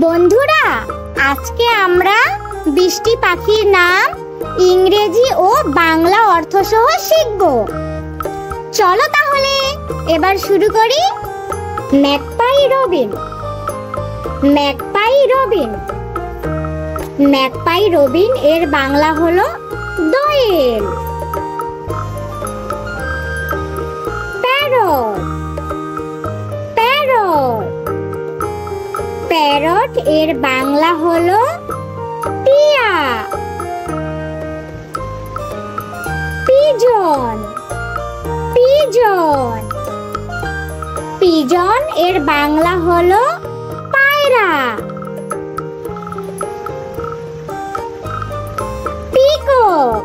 বন্ধুরা, আজকে আমরা ২০টি পাখির নাম ইংরেজি ও বাংলা অর্থ সহ শিখব। চলো তাহলে এবার শুরু করি। Magpie Robin. Magpie Robin. Magpie Robin এর বাংলা হলো দোয়েল। প্যারট। প্যারট। প্যারট এর বাংলা হলো টিয়া। পিজন। পিজন। পিজন এর বাংলা হলো পায়রা। পিকক।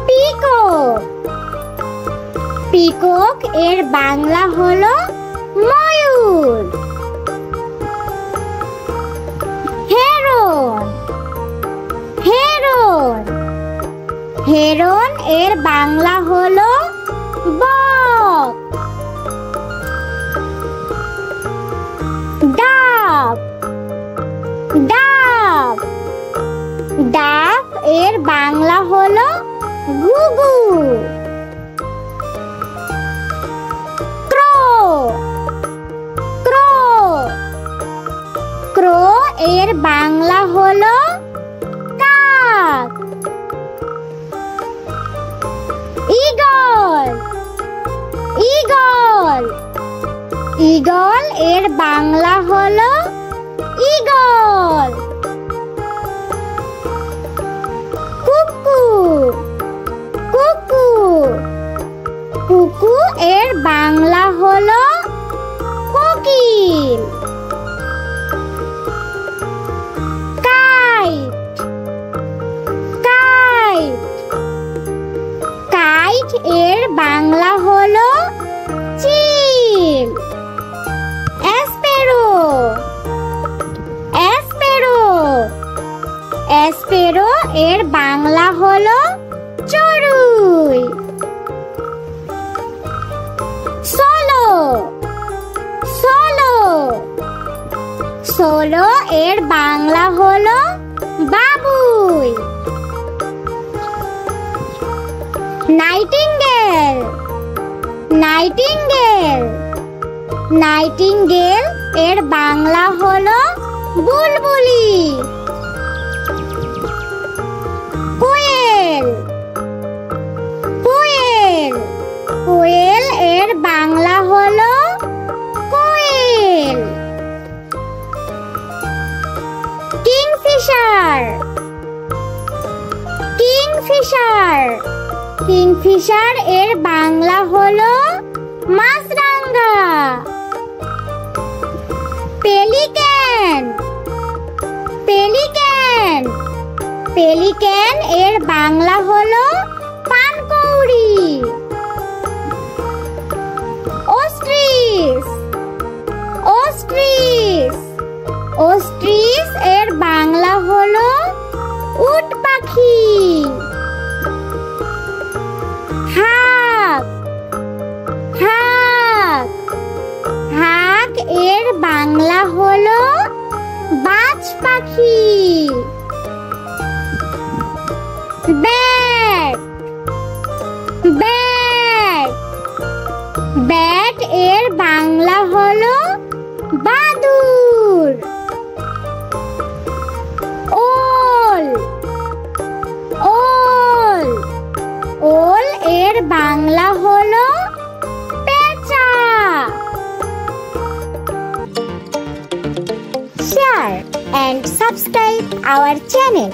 পিকক। পিকক এর বাংলা হলো ময়ূর। হেরন। হেরন। হেরন এর বাংলা হলো বক। ডাব। ডাব। ডাব এর বাংলা হলো ঘুঘু। ক্রো। ক্রো। ক্রো এর বাংলা হলো কাক। ঈগল। ঈগল। ঈগল এর বাংলা হলো ঈগল। কুকু। কুকু। কুকু এর বাংলা হলো কোকিল। কাইট। কাইট। কাইট এর বাংলা হলো চিল। অ্যাসপেরো। অ্যাসপেরো। অ্যাসপেরো এর বাংলা হলো চড়ুই। সোলো। সোলো। সোলো এর বাংলা হলো বাবুই। নাইটিঙ্গেল। নাইটিঙ্গেল। নাইটিঙ্গেল এর বাংলা হলো বুলবুলি। কোয়েল। কোয়েল। কোয়েল এর বাংলা হলো কোয়েল। কিংফিশার। কিংফিশার। কিংফিশার এর বাংলা হলো মাছরাঙা। পেলিক্যান। পেলিক্যান। পেলিক্যান এর বাংলা হলো পানকৌড়ি। অস্ট্রিচ। অস্ট্রিচ। অস্ট্রিচ এর বাংলা হলো উট পাখি। হাক। হাক। হাক এর বাংলা হলো বাজ পাখি। ব্যাট। ব্যাট। ব্যাট এর বাংলা হলো বাদুড়। ওল। ওল। ওল এর বাংলা হলো পেঁচা। Share and subscribe our channel.